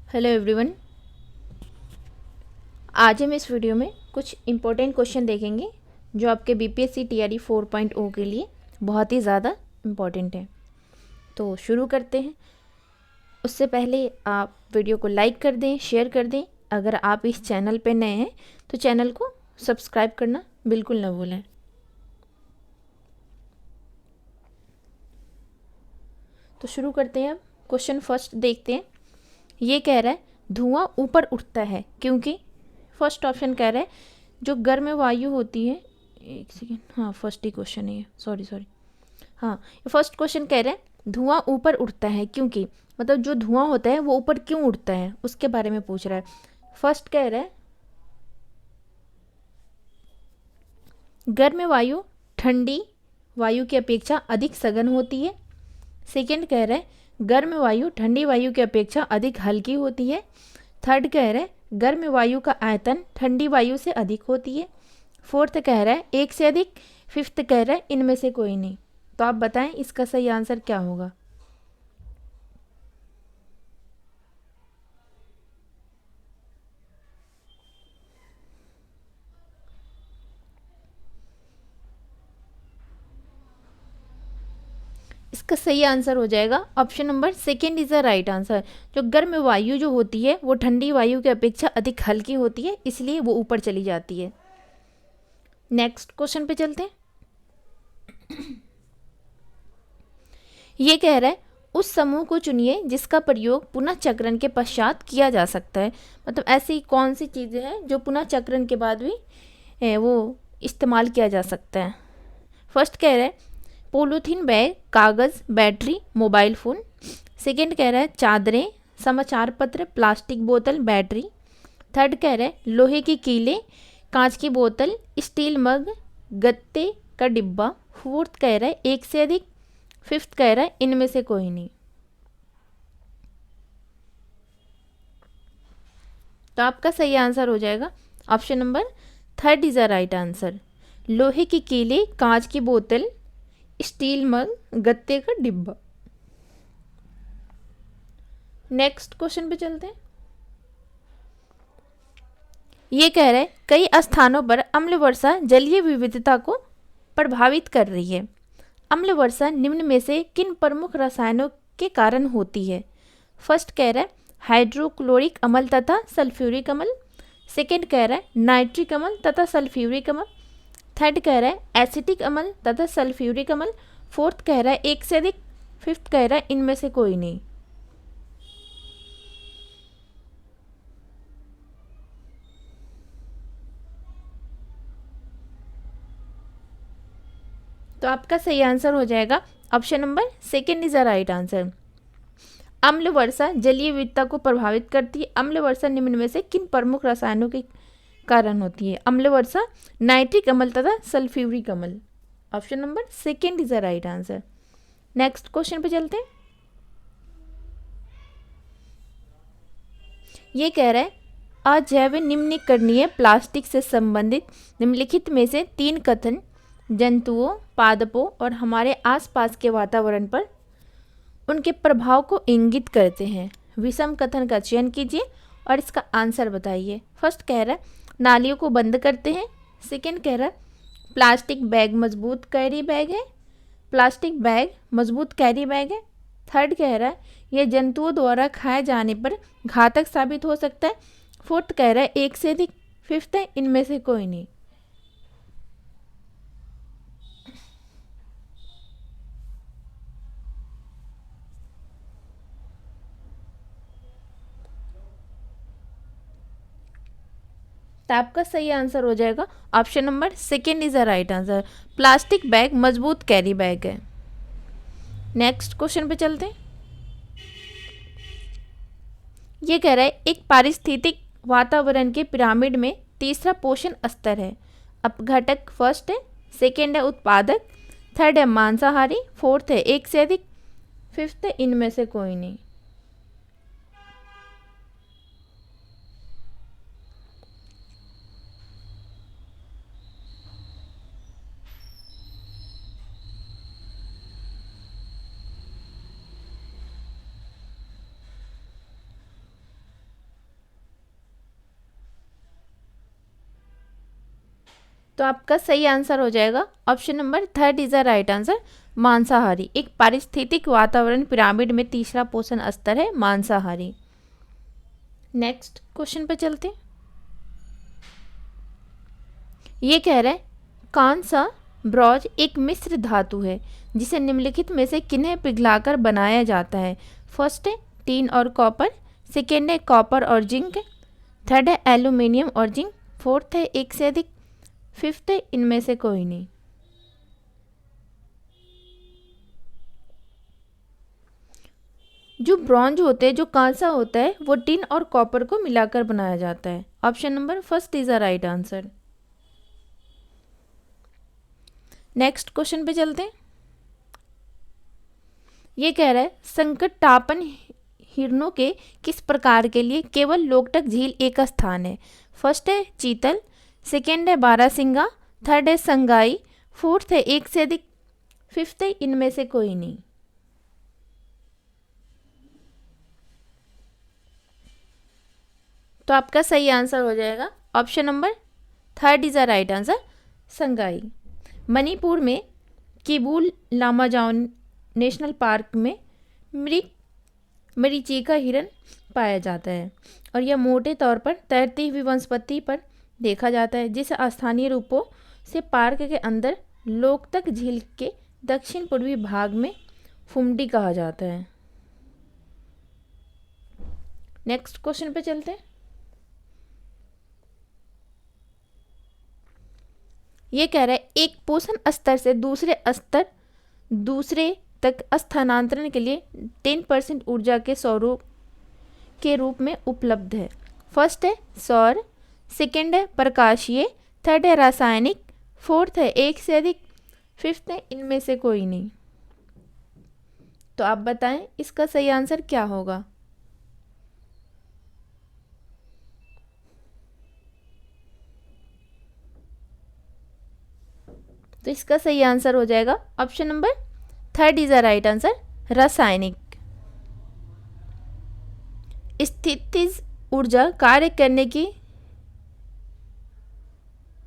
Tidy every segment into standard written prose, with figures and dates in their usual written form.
Hello everyone. आज हम इस वीडियो में कुछ इम्पोर्टेंट क्वेश्चन देखेंगे जो आपके बीपीएससी टीआरई 4.0 के लिए बहुत ही ज़्यादा इम्पोर्टेंट है। तो शुरू करते हैं। उससे पहले आप वीडियो को लाइक कर दें, शेयर कर दें। अगर आप इस चैनल पे नए हैं तो चैनल को सब्सक्राइब करना बिल्कुल ना भूलें। तो शुरू करते हैं। अब क्वेश्चन फर्स्ट देखते हैं। ये कह रहा है धुआं ऊपर उठता है क्योंकि फर्स्ट ऑप्शन कह रहा है जो गर्म वायु होती है। एक सेकेंड, हाँ फर्स्ट ही क्वेश्चन है ये, सॉरी। हाँ, फर्स्ट क्वेश्चन कह रहा है धुआं ऊपर उठता है क्योंकि, मतलब जो धुआं होता है वो ऊपर क्यों उठता है उसके बारे में पूछ रहा है। फर्स्ट कह रहा है गर्म वायु ठंडी वायु की अपेक्षा अधिक सघन होती है। सेकेंड कह रहा है गर्म वायु ठंडी वायु की अपेक्षा अधिक हल्की होती है। थर्ड कह रहा है गर्म वायु का आयतन ठंडी वायु से अधिक होती है। फोर्थ कह रहा है एक से अधिक। फिफ्थ कह रहा है इनमें से कोई नहीं। तो आप बताएं इसका सही आंसर क्या होगा। इसका सही आंसर हो जाएगा option number second is the right answer. जो गर्म वायु जो होती है वो ठंडी वायु की अपेक्षा अधिक हल्की होती है, इसलिए वो ऊपर चली जाती है। नेक्स्ट क्वेश्चन पे चलते हैं। ये कह रहा है उस समूह को चुनिए जिसका प्रयोग पुनः चक्रण के पश्चात किया जा सकता है। मतलब ऐसी कौन सी चीज़ें हैं जो पुनः चक्रण के बाद भी वो इस्तेमाल किया जा सकता है। फर्स्ट कह रहा है पॉलीथीन बैग, कागज़, बैटरी, मोबाइल फ़ोन। सेकंड कह रहा है चादरें, समाचार पत्र, प्लास्टिक बोतल, बैटरी। थर्ड कह रहा है लोहे की कीलें, कांच की बोतल, स्टील मग, गत्ते का डिब्बा। फोर्थ कह रहा है एक से अधिक। फिफ्थ कह रहा है इनमें से कोई नहीं। तो आपका सही आंसर हो जाएगा option number third is the right answer. लोहे की कीलें, कांच की बोतल, स्टील मग, गत्ते का डिब्बा। नेक्स्ट क्वेश्चन पे चलते हैं। ये कह रहे हैं कई स्थानों पर अम्ल वर्षा जलीय विविधता को प्रभावित कर रही है। अम्ल वर्षा निम्न में से किन प्रमुख रसायनों के कारण होती है। फर्स्ट कह रहा है हाइड्रोक्लोरिक अम्ल तथा सल्फ्यूरिक अम्ल। सेकेंड कह रहा है नाइट्रिक अम्ल तथा सल्फ्यूरिक अम्ल। थर्ड कह रहा है एसिटिक अम्ल तथा सल्फ्यूरिक अम्ल। फोर्थ कह रहा है एक से अधिक। फिफ्थ कह रहा है इनमें से कोई नहीं। तो आपका सही आंसर हो जाएगा option number second is the right answer. अम्ल वर्षा जलीय विविधता को प्रभावित करती है। अम्ल वर्षा निम्न में से किन प्रमुख रसायनों के कारण होती है। अम्ल वर्षा नाइट्रिक अम्ल तथा सल्फ्यूरिक अम्ल। Option number second is the right answer. Next question पे चलते हैं। ये कह रहा है अजैव निम्नीकरणीय प्लास्टिक से संबंधित निम्नलिखित में से तीन कथन जंतुओं, पादपों और हमारे आसपास के वातावरण पर उनके प्रभाव को इंगित करते हैं। विषम कथन का चयन कीजिए और इसका आंसर बताइए। फर्स्ट कह रहा है नालियों को बंद करते हैं। सेकेंड कह रहा है प्लास्टिक बैग मजबूत कैरी बैग है। प्लास्टिक बैग मजबूत कैरी बैग है। थर्ड कह रहा है यह जंतुओं द्वारा खाए जाने पर घातक साबित हो सकता है। फोर्थ कह रहा है एक से अधिक। फिफ्थ है इनमें से कोई नहीं। तो आपका सही आंसर हो जाएगा option number second is the right answer. Plastic bag मजबूत कैरी बैग है। नेक्स्ट क्वेश्चन पे चलते हैं। ये कह रहा है एक पारिस्थितिक वातावरण के पिरामिड में तीसरा पोषण स्तर है। अपघटक फर्स्ट है। सेकेंड है उत्पादक। थर्ड है मांसाहारी। फोर्थ है एक से अधिक। फिफ्थ है इनमें से कोई नहीं। तो आपका सही आंसर हो जाएगा option number third is the right answer, मांसाहारी। एक पारिस्थितिक वातावरण पिरामिड में तीसरा पोषण स्तर है मांसाहारी। नेक्स्ट क्वेश्चन पे चलते हैं। ये कह रहा है कौन सा ब्रॉन्ज एक मिश्र धातु है जिसे निम्नलिखित में से किन्हें पिघलाकर बनाया जाता है। फर्स्ट है टीन और कॉपर, सेकेंड है कॉपर और जिंक, थर्ड है एल्यूमिनियम और जिंक, फोर्थ है एक से अधिक, फिफ्थ है इनमें से कोई नहीं। जो ब्रॉन्ज होते हैं, जो कांसा होता है, वो टिन और कॉपर को मिलाकर बनाया जाता है। Option number first is the right answer. Next question पे चलते हैं। ये कह रहा है संकटापन हिरणों के किस प्रकार के लिए केवल लोकटक झील एक स्थान है। फर्स्ट है चीतल, सेकेंड है बारासिंगा, थर्ड है संगाई, फोर्थ है एक से अधिक, फिफ्थ है इनमें से कोई नहीं। तो आपका सही आंसर हो जाएगा option number third is the right answer, Sangai. Manipur में किबुल लामाजाओ नेशनल पार्क में मरीचिका हिरन पाया जाता है और यह मोटे तौर पर तैरती हुई वनस्पति पर देखा जाता है, जिस स्थानीय रूपों से पार्क के अंदर लोकटक झील के दक्षिण पूर्वी भाग में फुमडी कहा जाता है। नेक्स्ट क्वेश्चन पे चलते हैं। ये कह रहा है एक पोषण स्तर से दूसरे तक स्थानांतरण के लिए 10% ऊर्जा के स्वरूप के रूप में उपलब्ध है। फर्स्ट है सौर, सेकेंड है प्रकाशीय, थर्ड है रासायनिक, फोर्थ है एक से अधिक, फिफ्थ है इनमें से कोई नहीं। तो आप बताएं इसका सही आंसर क्या होगा। तो इसका सही आंसर हो जाएगा option number third is the right answer, रासायनिक। स्थितिज ऊर्जा कार्य करने की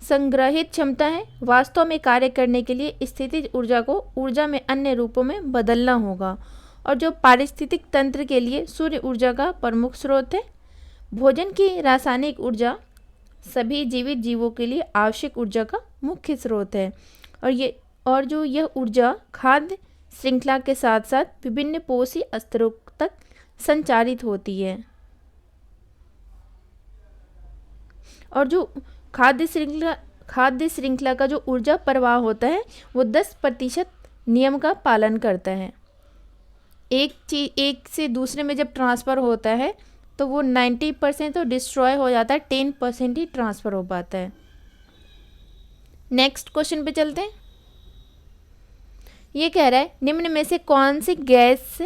संग्रहित क्षमता है। वास्तव में कार्य करने के लिए स्थितिज ऊर्जा को ऊर्जा में अन्य रूपों में बदलना होगा और जो पारिस्थितिक तंत्र के लिए सूर्य ऊर्जा का प्रमुख स्रोत है। भोजन की रासायनिक ऊर्जा सभी जीवित जीवों के लिए आवश्यक ऊर्जा का मुख्य स्रोत है और जो यह ऊर्जा खाद्य श्रृंखला के साथ साथ विभिन्न पोषी स्तरों तक संचारित होती है और जो खाद्य श्रृंखला का जो ऊर्जा प्रवाह होता है वो 10% नियम का पालन करता है। एक से दूसरे में जब ट्रांसफ़र होता है तो वो 90% तो डिस्ट्रॉय हो जाता है, 10% ही ट्रांसफ़र हो पाता है। नेक्स्ट क्वेश्चन पे चलते हैं। ये कह रहा है निम्न में से कौन सी गैस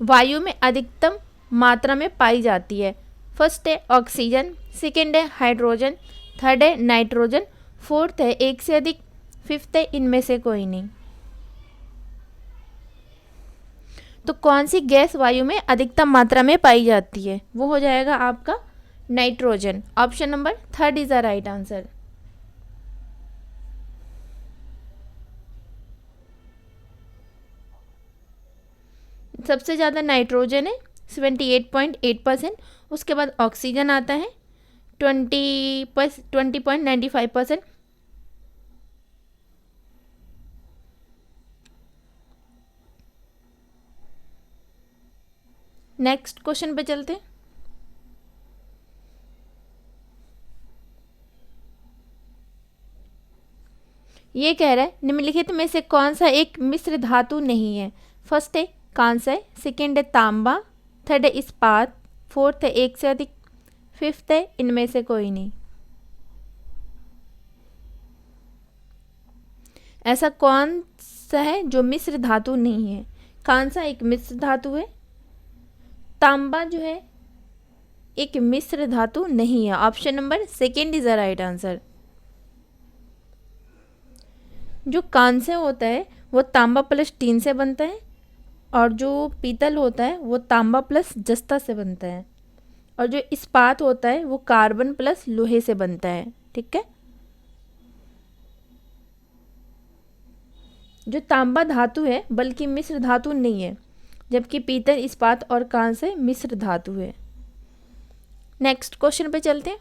वायु में अधिकतम मात्रा में पाई जाती है। फर्स्ट है ऑक्सीजन, सेकेंड है हाइड्रोजन, थर्ड है नाइट्रोजन, फोर्थ है एक से अधिक, फिफ्थ है इनमें से कोई नहीं। तो कौन सी गैस वायु में अधिकतम मात्रा में पाई जाती है, वो हो जाएगा आपका nitrogen. Option number third is the right answer. सबसे ज़्यादा नाइट्रोजन है 78.8%, उसके बाद ऑक्सीजन आता है 20.95%, नेक्स्ट क्वेश्चन पे चलते हैं। ये कह रहा है निम्नलिखित में से कौन सा एक मिश्र धातु नहीं है। फर्स्ट है कांस्य, सेकेंड है तांबा, थर्ड है इस्पात, फोर्थ है एक से अधिक, फिफ्थ है इनमें से कोई नहीं। ऐसा कौन सा है जो मिश्र धातु नहीं है। कांसा एक मिश्र धातु है, तांबा जो है एक मिश्र धातु नहीं है। Option number second is the right answer. जो कांस्य होता है वो तांबा प्लस टीन से बनता है और जो पीतल होता है वो तांबा प्लस जस्ता से बनता है और जो इस्पात होता है वो कार्बन प्लस लोहे से बनता है। ठीक है, जो तांबा धातु है बल्कि मिश्र धातु नहीं है, जबकि पीतल, इस्पात और कांस्य मिश्र धातु है। नेक्स्ट क्वेश्चन पे चलते हैं।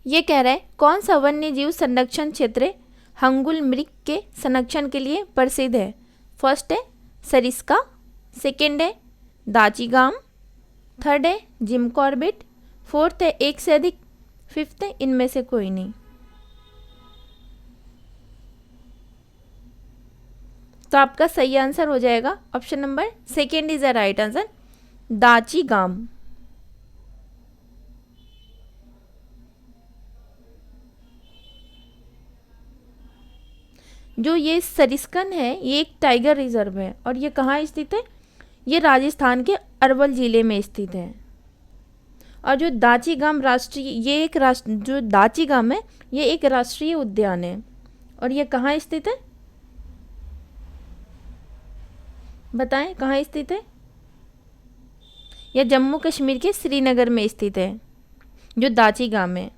ये कह रहा है कौन सा वन्य जीव संरक्षण क्षेत्र हंगुल मृग के संरक्षण के लिए प्रसिद्ध है। फर्स्ट है सरिस्का, सेकेंड है दाचीगाम, थर्ड है जिम कॉर्बेट, फोर्थ है एक से अधिक, फिफ्थ है इनमें से कोई नहीं। तो आपका सही आंसर हो जाएगा option number second is the right answer, Dachigam. जो ये सरिस्कन है ये एक टाइगर रिजर्व है और ये कहाँ स्थित है, ये राजस्थान के अरवल जिले में स्थित है। और जो दाचीगाम जो दाचीगाम है ये एक राष्ट्रीय उद्यान है और ये कहाँ स्थित है, बताएं कहाँ स्थित है। यह जम्मू कश्मीर के श्रीनगर में स्थित है जो दाचीगाम है।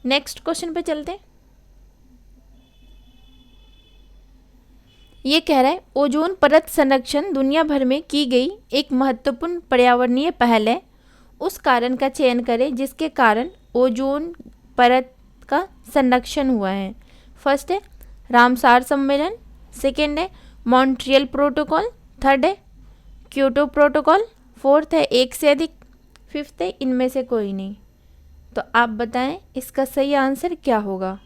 नेक्स्ट क्वेश्चन पे चलते हैं। ये कह रहा है ओजोन परत संरक्षण दुनिया भर में की गई एक महत्वपूर्ण पर्यावरणीय पहल है, उस कारण का चयन करें जिसके कारण ओजोन परत का संरक्षण हुआ है। फर्स्ट है रामसार सम्मेलन, सेकेंड है मॉन्ट्रियल प्रोटोकॉल, थर्ड है क्योटो प्रोटोकॉल, फोर्थ है एक से अधिक, फिफ्थ है इनमें से कोई नहीं। तो आप बताएं इसका सही आंसर क्या होगा।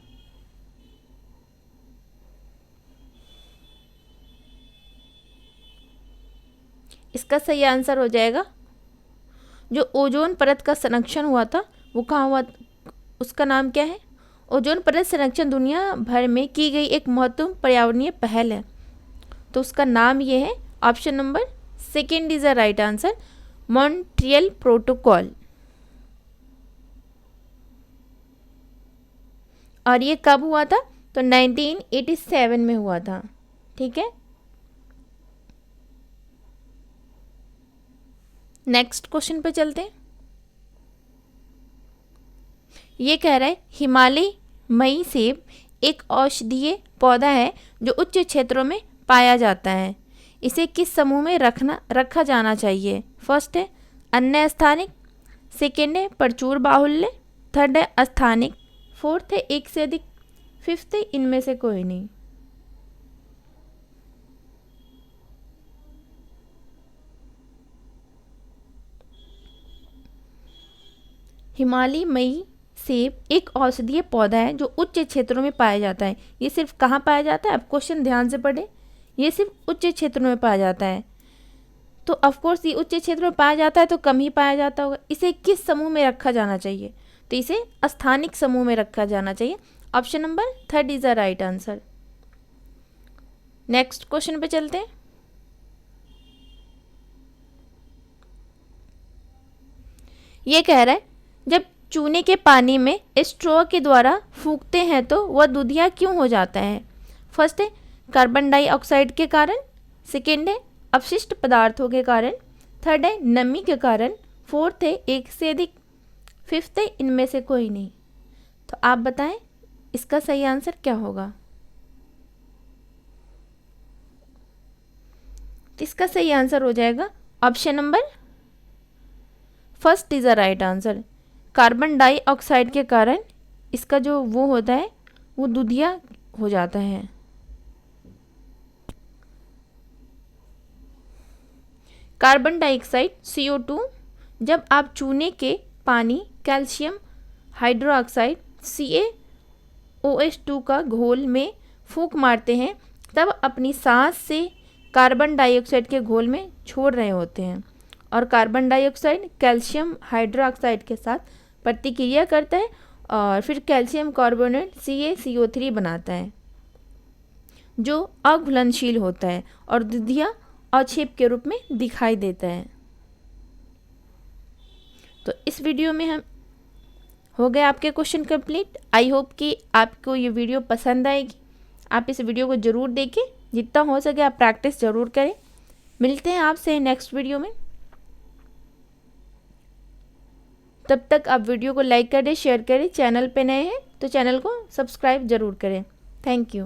इसका सही आंसर हो जाएगा जो ओजोन परत का संरक्षण हुआ था वो कहाँ हुआ, उसका नाम क्या है। ओजोन परत संरक्षण दुनिया भर में की गई एक महत्वपूर्ण पर्यावरणीय पहल है, तो उसका नाम ये है option number second is the right answer, Montreal protocol. और ये कब हुआ था, तो 1987 में हुआ था। ठीक है, नेक्स्ट क्वेश्चन पे चलते हैं। ये कह रहा है हिमालय मई सेब एक औषधीय पौधा है जो उच्च क्षेत्रों में पाया जाता है, इसे किस समूह में रखा जाना चाहिए। फर्स्ट है अन्य स्थानिक, सेकेंड है प्रचुर बाहुल्य, थर्ड है अस्थानिक, फोर्थ है एक से अधिक, फिफ्थ है इनमें से कोई नहीं। हिमालय मई सेब एक औषधीय पौधा है जो उच्च क्षेत्रों में पाया जाता है। ये सिर्फ कहाँ पाया जाता है, आप क्वेश्चन ध्यान से पढ़ें, ये सिर्फ उच्च क्षेत्रों में पाया जाता है। तो ऑफकोर्स ये उच्च क्षेत्रों में पाया जाता है तो कम ही पाया जाता होगा। इसे किस समूह में रखा जाना चाहिए, तो इसे स्थानिक समूह में रखा जाना चाहिए। Option number third is the right answer. Next question पे चलते हैं। ये कह रहा है जब चूने के पानी में स्ट्रॉ के द्वारा फूंकते हैं तो वह दूधिया क्यों हो जाता है। फर्स्ट है कार्बन डाइऑक्साइड के कारण, सेकेंड है अपशिष्ट पदार्थों के कारण, थर्ड है नमी के कारण, फोर्थ है एक से अधिक, फिफ्थ है इनमें से कोई नहीं। तो आप बताएं इसका सही आंसर क्या होगा। इसका सही आंसर हो जाएगा option number first is the right answer. Carbon dioxide के कारण इसका जो वो होता है वो दूधिया हो जाता है। कार्बन डाइऑक्साइड CO2 जब आप चूने के पानी, कैल्शियम हाइड्रोक्साइड CaOH2 का घोल में फूंक मारते हैं तब अपनी सांस से कार्बन डाइऑक्साइड के घोल में छोड़ रहे होते हैं और कार्बन डाइऑक्साइड कैल्शियम हाइड्रोक्साइड के साथ प्रतिक्रिया करता है और फिर कैल्शियम कार्बोनेट CaCO3 बनाता है जो अघुलनशील होता है और दूधिया अवक्षेप के रूप में दिखाई देता है। तो इस वीडियो में हम हो गए आपके क्वेश्चन कंप्लीट। आई होप कि आपको ये वीडियो पसंद आएगी। आप इस वीडियो को ज़रूर देखें, जितना हो सके आप प्रैक्टिस ज़रूर करें। मिलते हैं आपसे नेक्स्ट वीडियो में। तब तक आप वीडियो को लाइक करें, शेयर करें, चैनल पे नए हैं तो चैनल को सब्सक्राइब ज़रूर करें। Thank you.